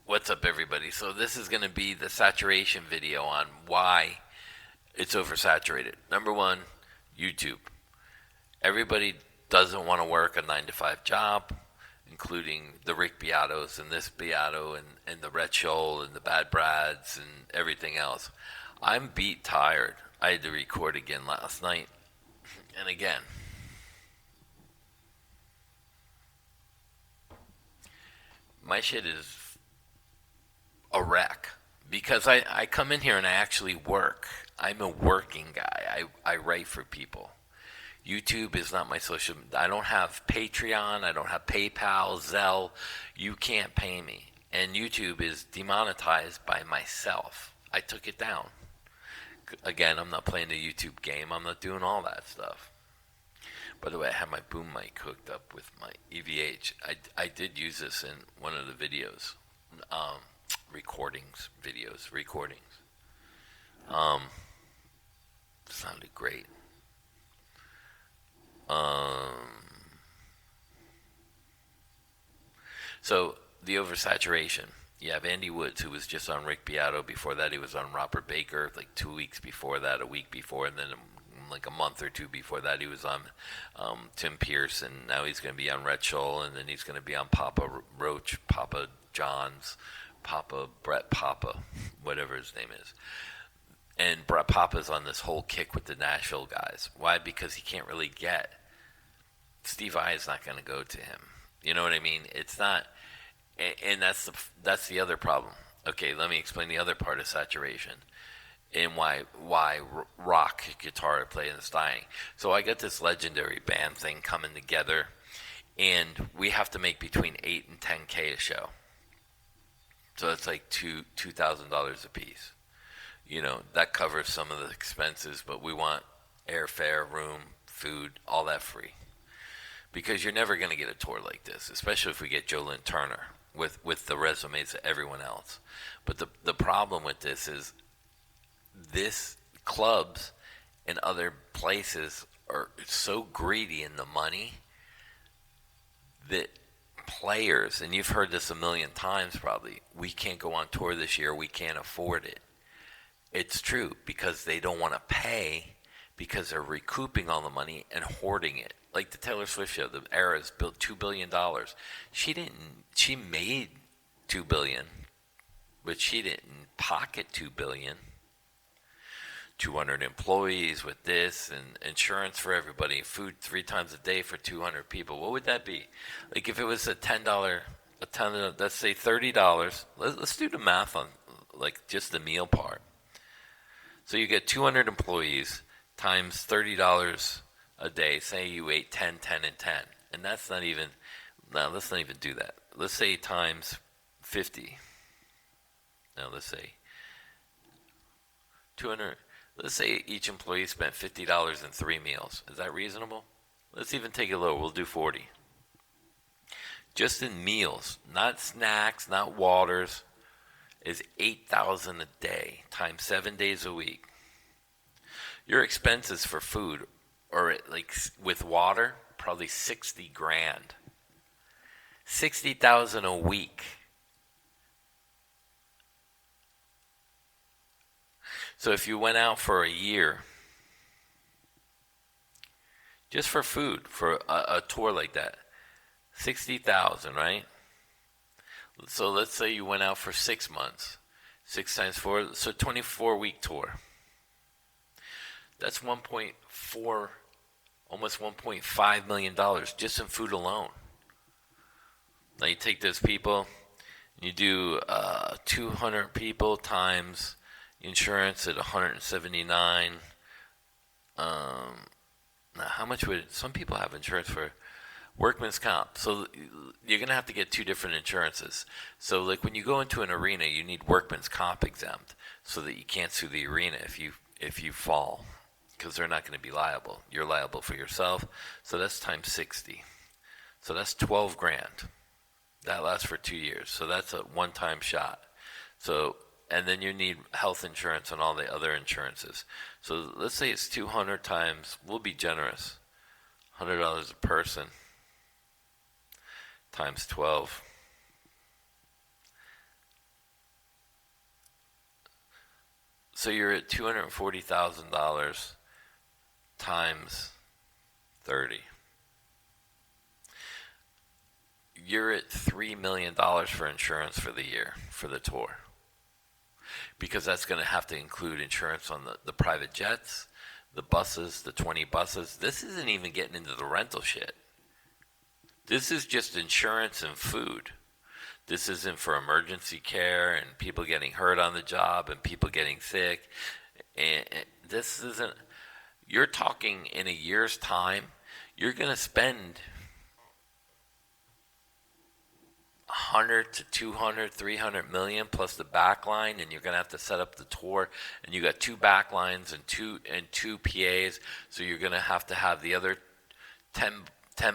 What's up, everybody? So this is going to be the saturation video on why it's oversaturated. Number one, YouTube. Everybody doesn't want to work a 9 to 5 job, including the Rick Beatos and this Beato and the Red Shoal and the Bad Brads and everything else. I'm beat tired. I had to record again last night and again. My shit is a wreck because I come in here and I actually work. I'm a working guy. I write for people. YouTube is not my social. I don't have Patreon. I don't have PayPal, Zelle. You can't pay me. And YouTube is demonetized by myself. I took it down. Again, I'm not playing the YouTube game. I'm not doing all that stuff. By the way, I have my boom mic hooked up with my EVH. I did use this in one of the videos. Recordings. Sounded great. So the oversaturation. You have Andy Woods, who was just on Rick Beato. Before that, he was on Robert Baker. Like 2 weeks before that, a week before, and then like a month or two before that, he was on Tim Pierce, and now he's going to be on Red Shoal, and then he's going to be on Papa Roach, Papa John's, Brett Papa, whatever his name is. And Brett Papa's on this whole kick with the Nashville guys. Why? Because he can't really get. Steve I is not going to go to him. You know what I mean? It's not, and that's the other problem. Okay, let me explain the other part of saturation and why rock guitar playing is dying. So I got this legendary band thing coming together, and we have to make between 8 and 10K a show. So it's like $2,000 a piece. You know, that covers some of the expenses, but we want airfare, room, food, all that free. Because you're never going to get a tour like this, especially if we get Joe Lynn Turner with the resumes of everyone else. But the problem with this is this clubs and other places are so greedy in the money that players, and you've heard this a million times probably, we can't go on tour this year, we can't afford it. It's true, because they don't want to pay, because they're recouping all the money and hoarding it. Like the Taylor Swift show, the Eras built $2 billion. She made $2 billion, but she didn't pocket $2 billion. 200 employees with this and insurance for everybody, food 3 times a day for 200 people. What would that be? Like if it was a $10, let's say $30. Let's do the math on like just the meal part. So you get 200 employees times $30 a day. Say you ate 10, 10, and 10. And that's not even, no, let's not even do that. Let's say times 50. Now let's say 200. Let's say each employee spent $50 in 3 meals. Is that reasonable? Let's even take it low. We'll do 40. Just in meals, not snacks, not waters, is $8,000 a day times 7 days a week. Your expenses for food, or like with water, probably 60 grand. 60,000 a week. So if you went out for a year, just for food, for a tour like that, 60,000, right? So let's say you went out for 6 months, 6 times 4, so 24-week tour. That's 1.4, almost $1.5 million just in food alone. Now you take those people, you do 200 people times insurance at 179. Now how much would some people have insurance for? Workman's comp. So you're going to have to get 2 different insurances. So like when you go into an arena, you need workman's comp exempt so that you can't sue the arena if you fall, because they're not going to be liable. You're liable for yourself. So that's times 60. So that's 12 grand. That lasts for 2 years. So that's a one-time shot. So, and then you need health insurance and all the other insurances. So let's say it's 200 times, we'll be generous, $100 a person times 12. So you're at $240,000 times 30. You're at $3 million for insurance for the year for the tour. Because that's going to have to include insurance on the private jets, the buses, the 20 buses. This isn't even getting into the rental shit. This is just insurance and food. This isn't for emergency care and people getting hurt on the job and people getting sick. And this isn't, you're talking in a year's time, you're going to spend 100 to 200, 300 million plus the backline, and you're going to have to set up the tour, and you got two backlines and two PAs, so you're going to have the other 10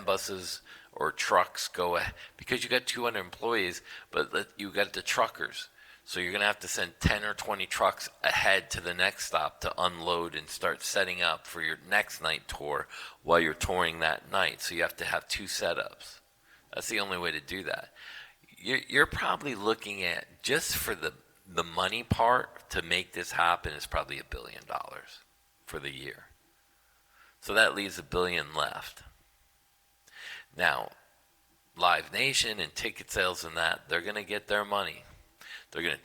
buses or trucks go ahead, because you got 200 employees, but you got the truckers. So you're going to have to send 10 or 20 trucks ahead to the next stop to unload and start setting up for your next night tour while you're touring that night. So you have to have two setups. That's the only way to do that. You're probably looking at, just for the money part to make this happen, is probably $1 billion for the year. So that leaves $1 billion left. Now, Live Nation and ticket sales and that, they're going to get their money. They're going to,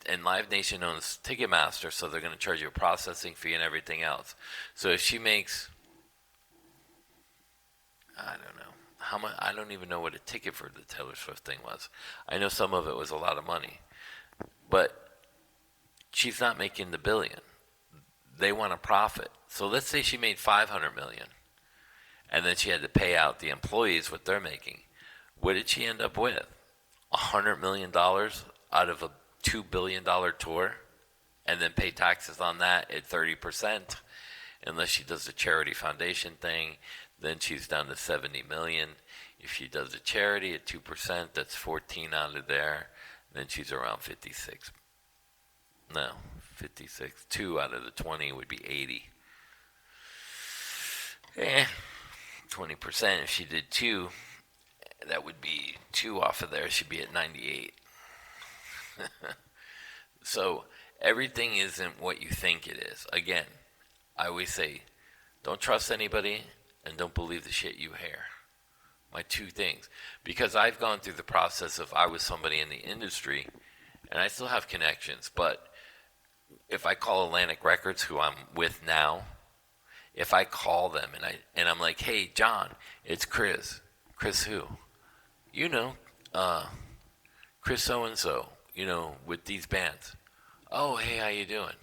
and Live Nation owns Ticketmaster, so they're going to charge you a processing fee and everything else. So if she makes, I don't know how much, I don't even know what a ticket for the Taylor Swift thing was. I know some of it was a lot of money, but she's not making the $1 billion. They want a profit. So let's say she made $500 million. And then she had to pay out the employees what they're making. What did she end up with? $100 million out of a $2 billion tour, and then pay taxes on that at 30%. Unless she does a charity foundation thing, then she's down to $70 million. If she does a charity at 2%, that's 14 out of there. Then she's around 56. No, 56. 2 out of the 20 would be 80. 20%, if she did 2, that would be 2 off of there. She'd be at 98. So everything isn't what you think it is. Again, I always say, don't trust anybody and don't believe the shit you hear. My two things. Because I've gone through the process of, I was somebody in the industry and I still have connections, but if I call Atlantic Records, who I'm with now, if I call them and I'm like, hey, John, it's Chris. Chris who? You know, Chris so-and-so, with these bands. Oh, hey, how you doing?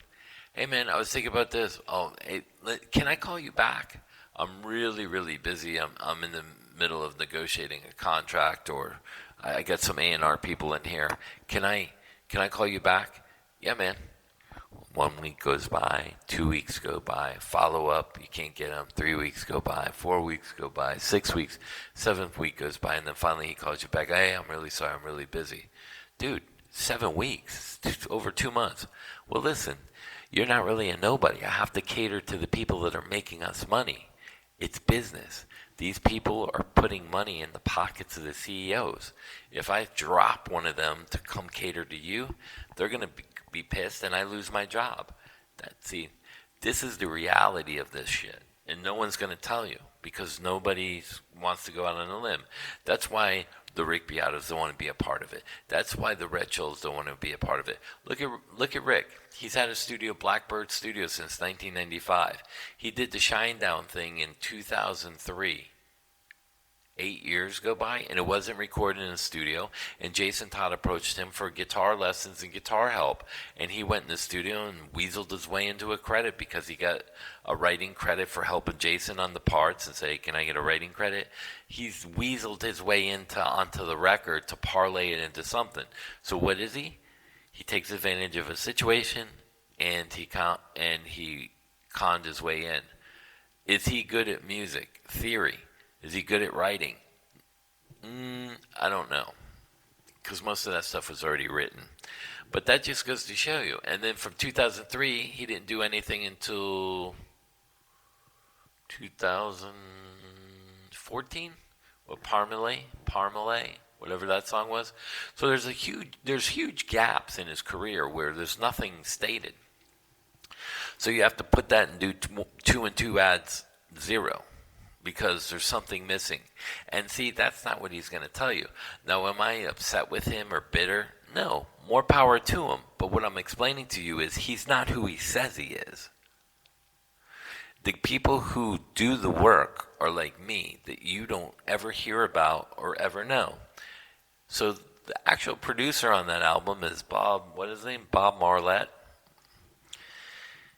Hey, man, I was thinking about this. Oh, hey, can I call you back? I'm really, really busy. I'm in the middle of negotiating a contract, or I got some A&R people in here. Can I call you back? Yeah, man. 1 week goes by, 2 weeks go by, follow up, you can't get him, 3 weeks go by, 4 weeks go by, 6 weeks, 7th week goes by, and then finally he calls you back. Hey, I'm really sorry, I'm really busy. Dude, 7 weeks, over 2 months. Well, listen, you're not really a nobody. I have to cater to the people that are making us money. It's business. These people are putting money in the pockets of the CEOs. If I drop one of them to come cater to you, they're going to be pissed and I lose my job. See, this is the reality of this shit. And no one's going to tell you because nobody wants to go out on a limb. That's why the Rick Beatos don't want to be a part of it. That's why the Red Chills don't want to be a part of it. Look at Rick. He's had a studio, Blackbird Studio, since 1995. He did the Shinedown thing in 2003. 8 years go by, and it wasn't recorded in a studio, and Jason Todd approached him for guitar lessons and guitar help, and he went in the studio and weaseled his way into a credit because he got a writing credit for helping Jason on the parts and say, can I get a writing credit? He's weaseled his way onto the record to parlay it into something. So what is he? He takes advantage of a situation, and he conned his way in. Is he good at music? Theory. Is he good at writing? I don't know, because most of that stuff was already written. But that just goes to show you. And then from 2003, he didn't do anything until 2014 with Parmalee, whatever that song was. So there's huge gaps in his career where there's nothing stated. So you have to put that and do 2 and 2 adds 0 because there's something missing. And see, that's not what he's going to tell you. Now, am I upset with him or bitter? No, more power to him. But what I'm explaining to you is he's not who he says he is. The people who do the work are like me, that you don't ever hear about or ever know. So the actual producer on that album is Bob, what is his name? Bob Marlette.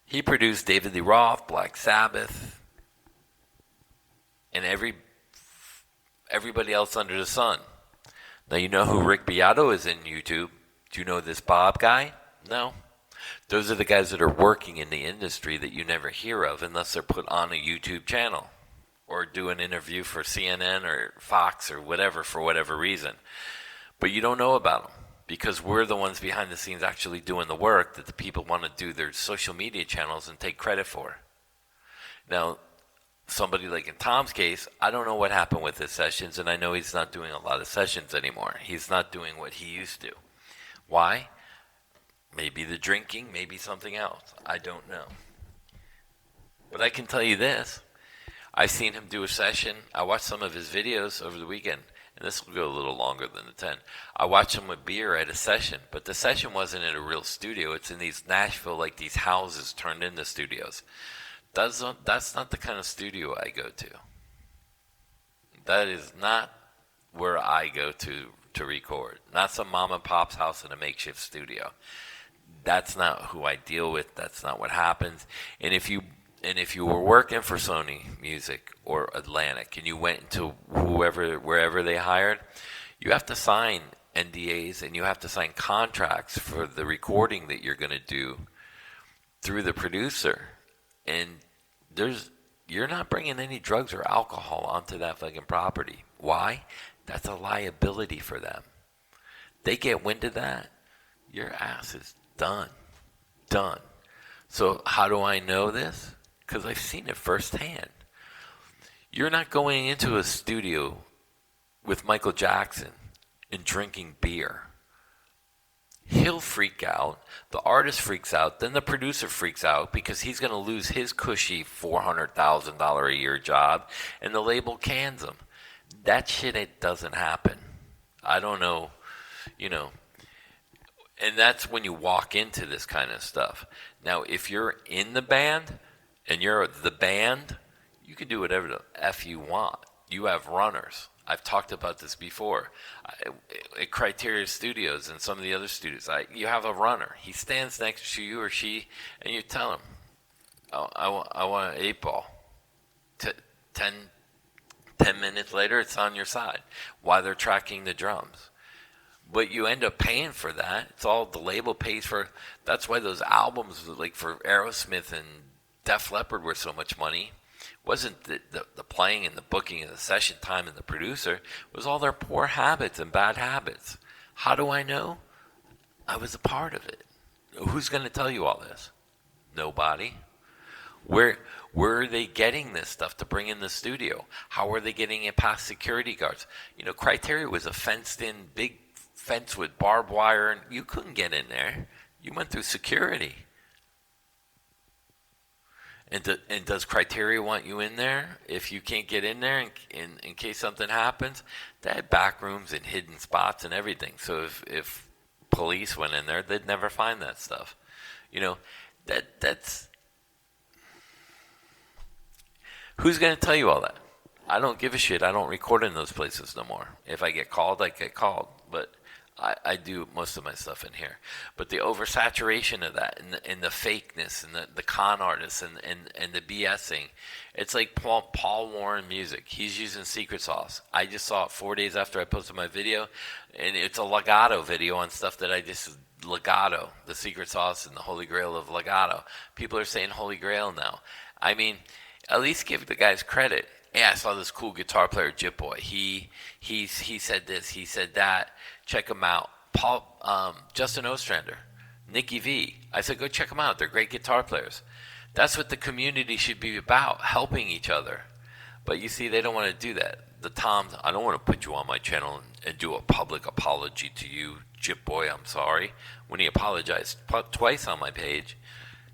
He produced David Lee Roth, Black Sabbath, and everybody else under the sun. Now you know who Rick Beato is in YouTube. Do you know this Bob guy? No. Those are the guys that are working in the industry that you never hear of unless they're put on a YouTube channel or do an interview for CNN or Fox or whatever for whatever reason. But you don't know about them because we're the ones behind the scenes actually doing the work that the people want to do their social media channels and take credit for. Now, somebody like in Tom's case, I don't know what happened with his sessions, and I know he's not doing a lot of sessions anymore. He's not doing what he used to. Why? Maybe the drinking, maybe something else. I don't know. But I can tell you this. I've seen him do a session. I watched some of his videos over the weekend, and this will go a little longer than the 10. I watched him with beer at a session, but the session wasn't in a real studio. It's in these Nashville, like these houses turned into studios. That's not the kind of studio I go to. That is not where I go to record. Not some mom and pop's house in a makeshift studio. That's not who I deal with. That's not what happens. And if you were working for Sony Music or Atlantic and you went into wherever they hired, you have to sign NDAs and you have to sign contracts for the recording that you're going to do through the producer. And you're not bringing any drugs or alcohol onto that fucking property. Why? That's a liability for them. They get wind of that, your ass is done. So how do I know this? Because I've seen it firsthand. You're not going into a studio with Michael Jackson and drinking beer. He'll freak out, the artist freaks out, then the producer freaks out because he's going to lose his cushy $400,000 a year job, and the label cans him. That shit, it doesn't happen. I don't know, and that's when you walk into this kind of stuff. Now, if you're in the band and you're the band, you can do whatever the F you want. You have runners. I've talked about this before. At Criteria Studios and some of the other studios, you have a runner. He stands next to you or she, and you tell him, I want an 8-ball. 10 minutes later, it's on your side while they're tracking the drums. But you end up paying for that. It's all the label pays for. That's why those albums, like for Aerosmith and Def Leppard, were so much money. Wasn't the playing and the booking and the session time and the producer. It was all their poor habits and bad habits. How do I know? I was a part of it. Who's going to tell you all this? Nobody. Where are they getting this stuff to bring in the studio? How are they getting it past security guards? Criteria was a fenced-in big fence with barbed wire, and you couldn't get in there. You went through security. And does Criteria want you in there if you can't get in there in case something happens? They had back rooms and hidden spots and everything. So if police went in there, they'd never find that stuff. That's... Who's going to tell you all that? I don't give a shit. I don't record in those places no more. If I get called, I get called. But I do most of my stuff in here. But the oversaturation of that and the fakeness and the con artists and the BSing, it's like Paul Warren music. He's using secret sauce. I just saw it 4 days after I posted my video, and it's a legato video on stuff that legato, the secret sauce and the holy grail of legato. People are saying holy grail now. I mean, at least give the guys credit. Yeah, I saw this cool guitar player, Jip Boy. He said this, he said that. Check them out. Justin Ostrander, Nikki V. I said, go check them out. They're great guitar players. That's what the community should be about, helping each other. But you see, they don't want to do that. The Toms, I don't want to put you on my channel and do a public apology to you, Jip Boy, I'm sorry. When he apologized twice on my page,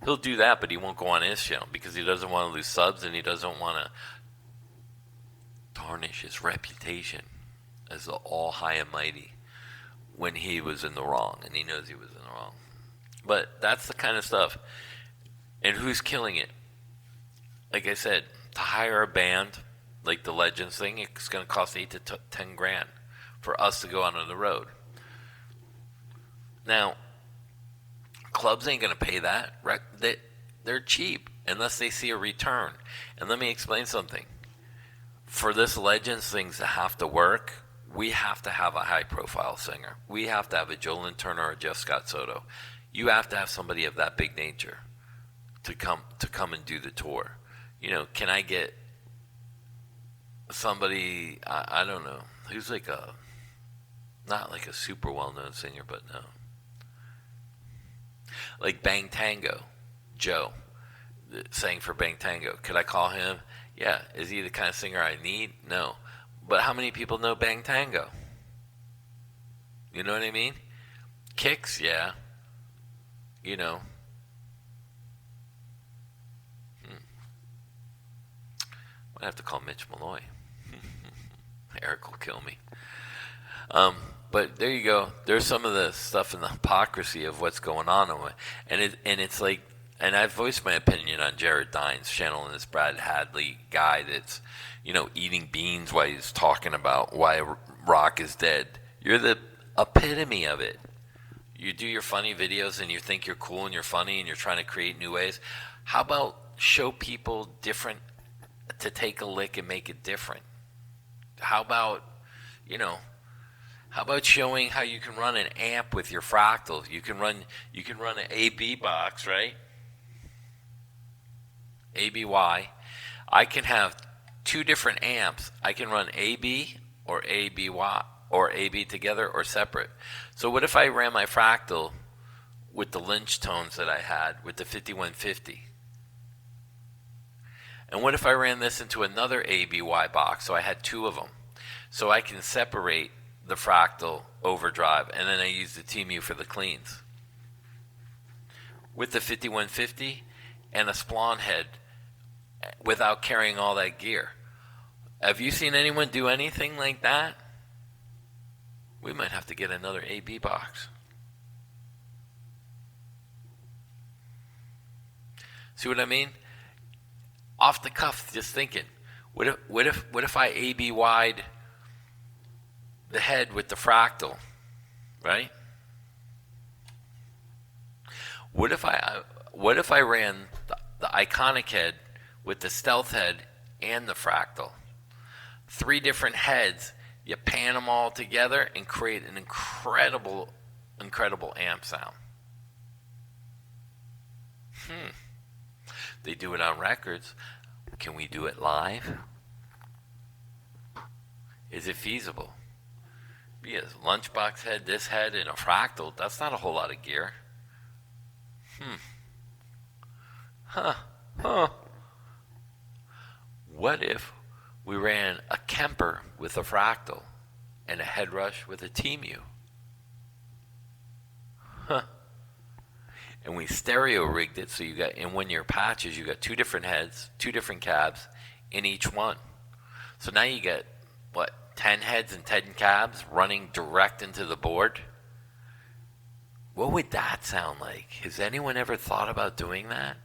He'll do that, but he won't go on his channel because he doesn't want to lose subs and he doesn't want to tarnish his reputation as the all high and mighty when he was in the wrong, and he knows he was in the wrong. But that's the kind of stuff. And who's killing it? Like I said, to hire a band like the Legends thing, it's going to cost 8 to 10 grand for us to go out on the road. Now, clubs ain't going to pay that. They're cheap unless they see a return. And let me explain something. For this Legends things to have to work, we have to have a high-profile singer. We have to have a Joe Lynn Turner or a Jeff Scott Soto. You have to have somebody of that big nature to come and do the tour. You know, can I get somebody, I don't know, who's like not like a super well-known singer, but no. Like Bang Tango, Joe, sang for Bang Tango. Could I call him? Yeah. Is he the kind of singer I need? No. But how many people know Bang Tango? You know what I mean? Kicks, yeah. You know. I have to call Mitch Malloy. Eric will kill me. But there you go. There's some of the stuff in the hypocrisy of what's going on, and it's like, and I've voiced my opinion on Jared Dines' channel and this Brad Hadley guy that's, you know, eating beans while he's talking about why rock is dead. You're the epitome of it. You do your funny videos and you think you're cool and you're funny and you're trying to create new ways. How about show people different to take a lick and make it different? How about, you know, how about showing how you can run an amp with your fractals? You can run an AB box, right? ABY. I can have two different amps. I can run AB or ABY or AB together or separate. So what if I ran my fractal with the Lynch tones that I had with the 5150? And what if I ran this into another ABY box, so I had two of them? So I can separate the fractal overdrive, and then I use the TMU for the cleans. With the 5150 and a Splon head without carrying all that gear. Have you seen anyone do anything like that? We might have to get another AB box. See what I mean? Off the cuff, just thinking. What if I ABY'd the head with the fractal, right? What if I ran the iconic head with the stealth head and the fractal? 3 different heads. You pan them all together and create an incredible amp sound. They do it on records. Can we do it live? Is it feasible? Be a lunchbox head, this head, and a fractal. That's not a whole lot of gear. What if we ran a Kemper with a fractal and a head rush with a TMU? And we stereo rigged it so you got, in one of your patches, you got 2 different heads, 2 different cabs in each one. So now you get, 10 heads and 10 cabs running direct into the board? What would that sound like? Has anyone ever thought about doing that?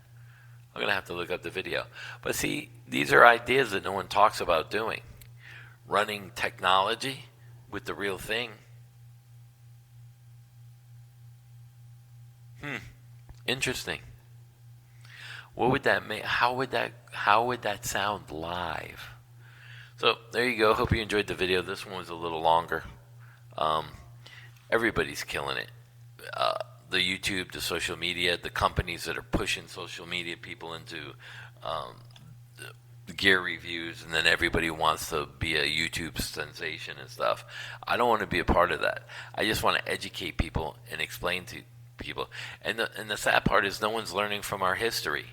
I'm going to have to look up the video. But see, these are ideas that no one talks about doing. Running technology with the real thing. Interesting. What would that make? How would that sound live? So there you go. Hope you enjoyed the video. This one was a little longer. Everybody's killing it. The YouTube, the social media, the companies that are pushing social media people into the gear reviews, and then everybody wants to be a YouTube sensation and stuff. I don't want to be a part of that. I just want to educate people and explain to people. And the sad part is no one's learning from our history.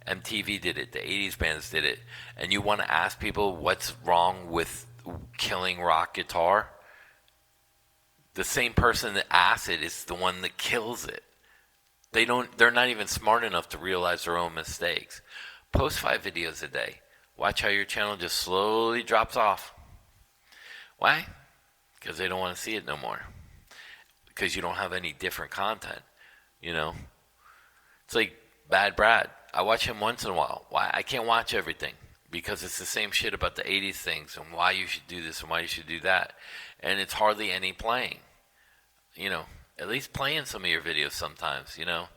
MTV did it. The 80s bands did it. And you want to ask people what's wrong with killing rock guitar? The same person that asks it is the one that kills it. They're not even smart enough to realize their own mistakes. Post 5 videos a day. Watch how your channel just slowly drops off. Why? Because they don't want to see it no more. Because you don't have any different content. You know? It's like Bad Brad. I watch him once in a while. Why? I can't watch everything. Because it's the same shit about the 80s things and why you should do this and why you should do that. And it's hardly any playing. You know? At least play in some of your videos sometimes, you know?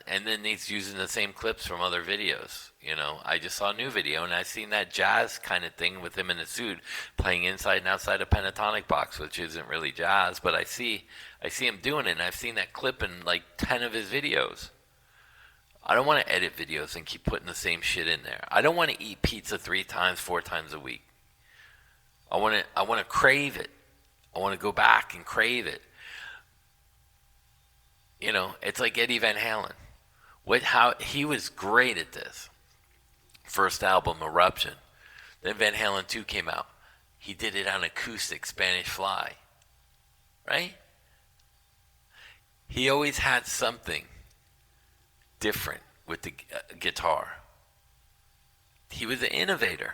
And then he's using the same clips from other videos, you know? I just saw a new video, and I seen that jazz kind of thing with him in a suit playing inside and outside a pentatonic box, which isn't really jazz, but I see him doing it, and I've seen that clip in like 10 of his videos. I don't want to edit videos and keep putting the same shit in there. I don't want to eat pizza 3 times, 4 times a week. I want to crave it. I want to go back and crave it. You know, it's like Eddie Van Halen. How he was great at this. First album, Eruption. Then Van Halen 2 came out. He did it on acoustic, Spanish Fly. Right? He always had something different with the guitar. He was an innovator.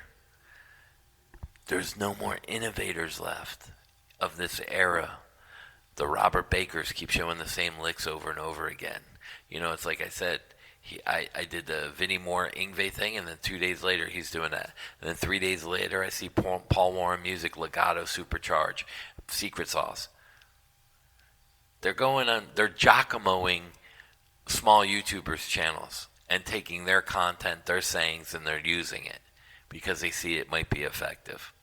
There's no more innovators left of this era. The Robert Bakers keep showing the same licks over and over again. You know, it's like I said, I did the Vinnie Moore Ingve thing, and then 2 days later he's doing that. And then 3 days later I see Paul Warren Music, Legato, Supercharge, Secret Sauce. They're Giacomoing small YouTubers' channels and taking their content, their sayings, and they're using it because they see it might be effective.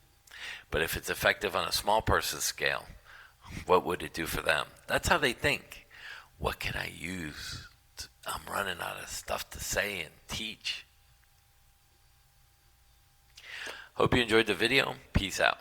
But if it's effective on a small person's scale, what would it do for them? That's how they think. What can I use? I'm running out of stuff to say and teach. Hope you enjoyed the video. Peace out.